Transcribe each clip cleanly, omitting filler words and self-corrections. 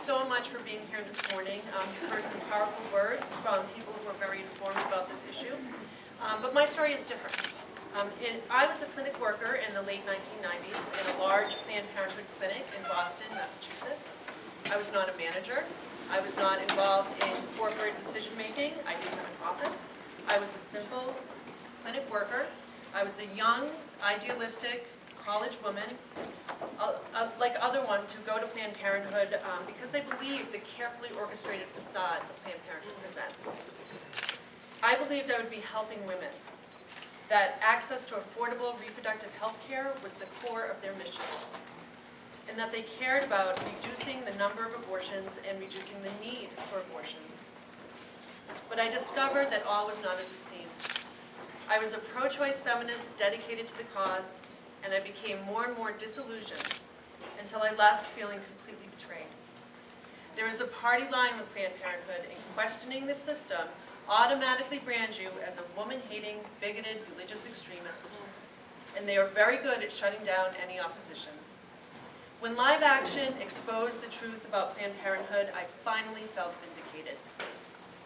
so much for being here this morning. You've heard some powerful words from people who are very informed about this issue. But my story is different. I was a clinic worker in the late 1990s in a large Planned Parenthood clinic in Boston, Massachusetts. I was not a manager. I was not involved in corporate decision making. I didn't have an office. I was a simple clinic worker. I was a young, idealistic college woman, like other ones who go to Planned Parenthood because they believe the carefully orchestrated facade that Planned Parenthood presents. I believed I would be helping women, that access to affordable reproductive health care was the core of their mission, and that they cared about reducing the number of abortions and reducing the need for abortions. But I discovered that all was not as it seemed. I was a pro-choice feminist dedicated to the cause, and I became more and more disillusioned until I left feeling completely betrayed. There is a party line with Planned Parenthood, and questioning the system automatically brands you as a woman-hating, bigoted, religious extremist, and they are very good at shutting down any opposition. When Live Action exposed the truth about Planned Parenthood, I finally felt vindicated.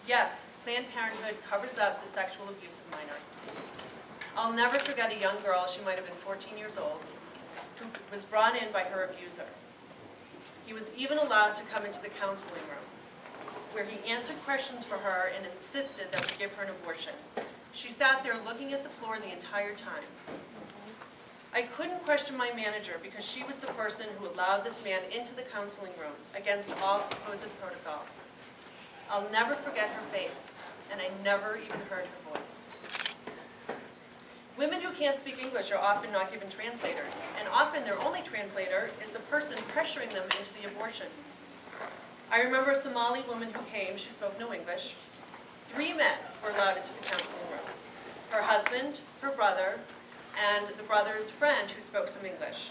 Yes, Planned Parenthood covers up the sexual abuse of minors. I'll never forget a young girl, she might have been 14 years old, who was brought in by her abuser. He was even allowed to come into the counseling room, where he answered questions for her and insisted that we give her an abortion. She sat there looking at the floor the entire time. I couldn't question my manager because she was the person who allowed this man into the counseling room against all supposed protocol. I'll never forget her face, and I never even heard her voice. Women who can't speak English are often not given translators, and often their only translator is the person pressuring them into the abortion. I remember a Somali woman who came, she spoke no English. 3 men were allowed into the counseling room. Her husband, her brother, and the brother's friend who spoke some English.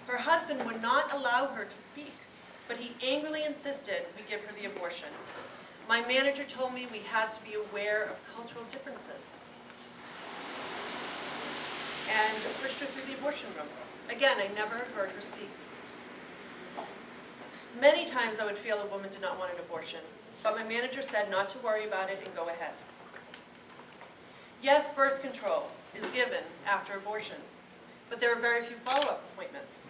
Her husband would not allow her to speak, but he angrily insisted we give her the abortion. My manager told me we had to be aware of cultural differences, and pushed her through the abortion room. Again, I never heard her speak. Many times I would feel a woman did not want an abortion, but my manager said not to worry about it and go ahead. Yes, birth control is given after abortions, but there are very few follow-up appointments.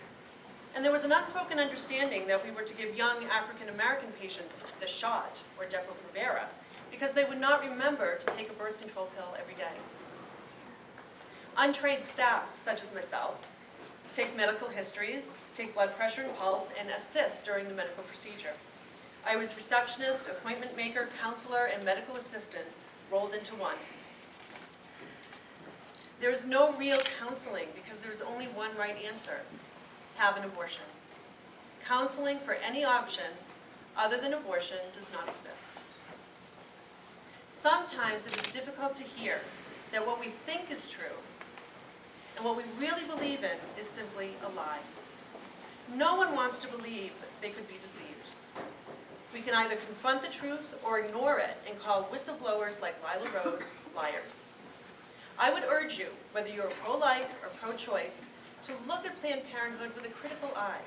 And there was an unspoken understanding that we were to give young African-American patients the shot, or Depo-Provera, because they would not remember to take a birth control pill every day. Untrained staff, such as myself, take medical histories, take blood pressure and pulse, and assist during the medical procedure. I was receptionist, appointment maker, counselor, and medical assistant rolled into one. There is no real counseling because there is only one right answer: have an abortion. Counseling for any option other than abortion does not exist. Sometimes it is difficult to hear that what we think is true and what we really believe in is simply a lie. No one wants to believe they could be deceived. We can either confront the truth or ignore it and call whistleblowers like Lila Rose liars. I would urge you, whether you're pro-life or pro-choice, to look at Planned Parenthood with a critical eye.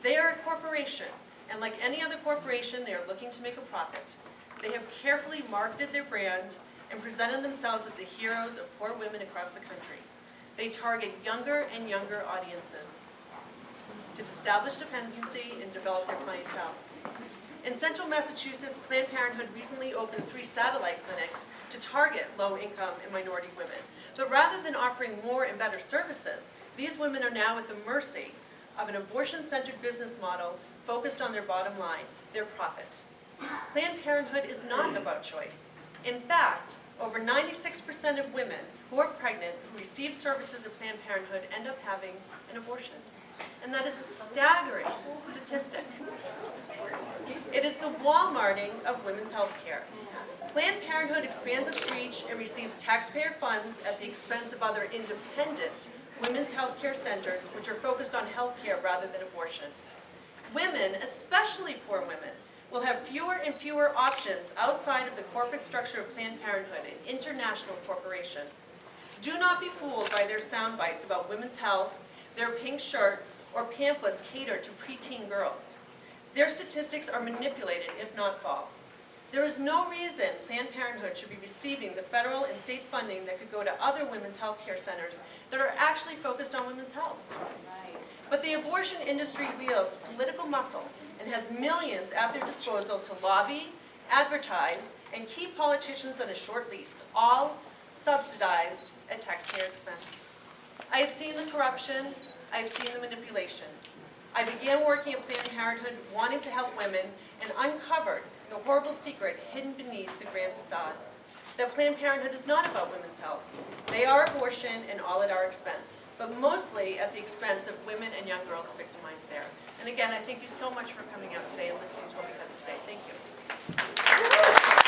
They are a corporation, and like any other corporation, they are looking to make a profit. They have carefully marketed their brand and presented themselves as the heroes of poor women across the country. They target younger and younger audiences to establish dependency and develop their clientele. In central Massachusetts, Planned Parenthood recently opened 3 satellite clinics to target low-income and minority women. But rather than offering more and better services, these women are now at the mercy of an abortion-centered business model focused on their bottom line, their profit. Planned Parenthood is not about choice. In fact, over 96% of women who are pregnant who receive services at Planned Parenthood end up having an abortion. And that is a staggering statistic. It is the Walmarting of women's health care. Planned Parenthood expands its reach and receives taxpayer funds at the expense of other independent women's health care centers which are focused on health care rather than abortion. Women, especially poor women, will have fewer and fewer options outside of the corporate structure of Planned Parenthood, an international corporation. Do not be fooled by their sound bites about women's health, their pink shirts, or pamphlets catered to preteen girls. Their statistics are manipulated, if not false. There is no reason Planned Parenthood should be receiving the federal and state funding that could go to other women's health care centers that are actually focused on women's health. But the abortion industry wields political muscle and has millions at their disposal to lobby, advertise, and keep politicians on a short leash, all subsidized at taxpayer expense. I have seen the corruption, I have seen the manipulation. I began working at Planned Parenthood wanting to help women and uncovered the horrible secret hidden beneath the grand facade. That Planned Parenthood is not about women's health. They are abortion and all at our expense, but mostly at the expense of women and young girls victimized there. And again, I thank you so much for coming out today and listening to what we had to say. Thank you.